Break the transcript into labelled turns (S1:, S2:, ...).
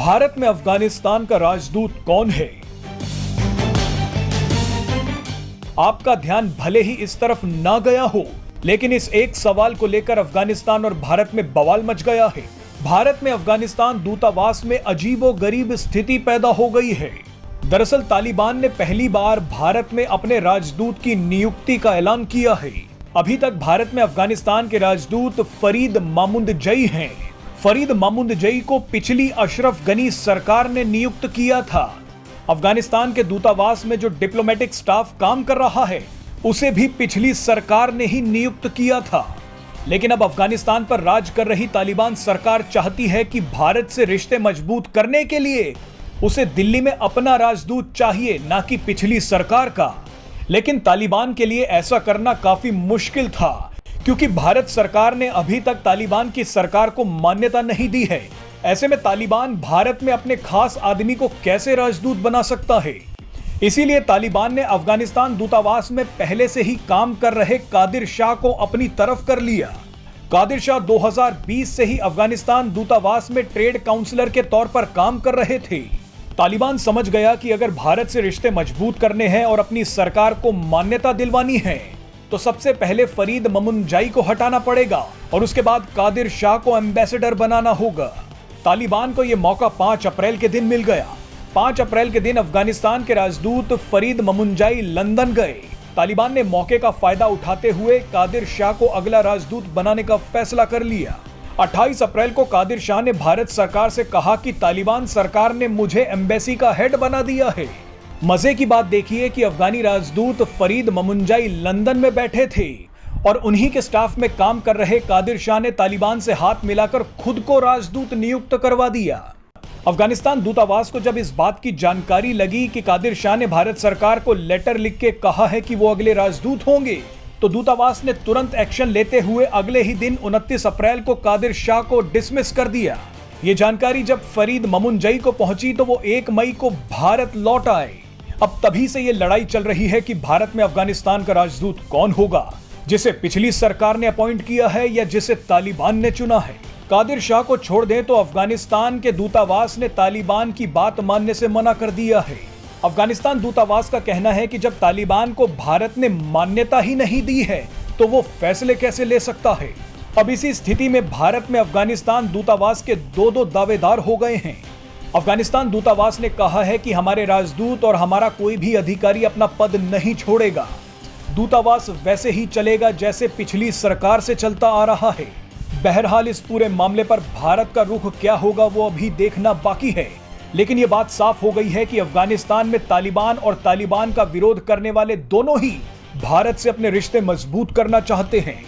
S1: भारत में अफगानिस्तान का राजदूत कौन है? आपका ध्यान भले ही इस तरफ ना गया हो, लेकिन इस एक सवाल को लेकर अफगानिस्तान और भारत में बवाल मच गया है। भारत में अफगानिस्तान दूतावास में अजीबोगरीब स्थिति पैदा हो गई है। दरअसल तालिबान ने पहली बार भारत में अपने राजदूत की नियुक्ति का ऐलान किया है। अभी तक भारत में अफगानिस्तान के राजदूत फरीद मामुंदजई हैं। फरीद मामुंदजई को पिछली अशरफ गनी सरकार ने नियुक्त किया था। अफगानिस्तान के दूतावास में जो डिप्लोमेटिक स्टाफ काम कर रहा है, उसे भी पिछली सरकार ने ही नियुक्त किया था। लेकिन अब अफगानिस्तान पर राज कर रही तालिबान सरकार चाहती है कि भारत से रिश्ते मजबूत करने के लिए उसे दिल्ली में अपना राजदूत चाहिए, ना कि पिछली सरकार का। लेकिन तालिबान के लिए ऐसा करना काफी मुश्किल था, क्योंकि भारत सरकार ने अभी तक तालिबान की सरकार को मान्यता नहीं दी है। ऐसे में तालिबान भारत में अपने खास आदमी को कैसे राजदूत बना सकता है? इसीलिए तालिबान ने अफगानिस्तान दूतावास में पहले से ही काम कर रहे कादिर शाह को अपनी तरफ कर लिया। कादिर शाह 2020 से ही अफगानिस्तान दूतावास में ट्रेड काउंसलर के तौर पर काम कर रहे थे। तालिबान समझ गया कि अगर भारत से रिश्ते मजबूत करने हैं और अपनी सरकार को मान्यता दिलवानी है, तो सबसे पहले फरीद मामुंदजई को हटाना पड़ेगा और उसके बाद कादिर शाह को एम्बेसडर बनाना होगा। तालिबान को यह मौका 5 अप्रैल के दिन मिल गया। 5 अप्रैल के दिन अफगानिस्तान के राजदूत फरीद मामुंदजई लंदन गए। तालिबान ने मौके का फायदा उठाते हुए कादिर शाह को अगला राजदूत बनाने का फैसला कर लिया। 28 अप्रैल को कादिर शाह ने भारत सरकार से कहा कि तालिबान सरकार ने मुझे एम्बेसी का हेड बना दिया है। मजे की बात देखिए कि अफगानी राजदूत फरीद मामुंदजई लंदन में बैठे थे और उन्हीं के स्टाफ में काम कर रहे कादिर शाह ने तालिबान से हाथ मिलाकर खुद को राजदूत नियुक्त करवा दिया। अफगानिस्तान दूतावास को जब इस बात की जानकारी लगी कि कादिर शाह ने भारत सरकार को लेटर लिख के कहा है कि वो अगले राजदूत होंगे, तो दूतावास ने तुरंत एक्शन लेते हुए अगले ही दिन 29 अप्रैल को कादिर शाह को डिसमिस कर दिया। ये जानकारी जब फरीद मामुंदजई को पहुंची तो वो 1 मई को भारत लौट आए। अब तभी से ये लड़ाई चल रही है कि भारत में अफगानिस्तान का राजदूत कौन होगा, जिसे पिछली सरकार ने अपॉइंट किया है या जिसे तालिबान ने चुना है। कादिर शाह को छोड़ दें तो अफगानिस्तान के दूतावास ने तालिबान की बात मानने से मना कर दिया है। अफगानिस्तान दूतावास का कहना है कि जब तालिबान को भारत ने मान्यता ही नहीं दी है, तो वो फैसले कैसे ले सकता है। अब इसी स्थिति में भारत में अफगानिस्तान दूतावास के 2 दावेदार हो गए हैं। अफगानिस्तान दूतावास ने कहा है कि हमारे राजदूत और हमारा कोई भी अधिकारी अपना पद नहीं छोड़ेगा। दूतावास वैसे ही चलेगा जैसे पिछली सरकार से चलता आ रहा है। बहरहाल इस पूरे मामले पर भारत का रुख क्या होगा वो अभी देखना बाकी है। लेकिन ये बात साफ हो गई है कि अफगानिस्तान में तालिबान और तालिबान का विरोध करने वाले दोनों ही भारत से अपने रिश्ते मजबूत करना चाहते हैं।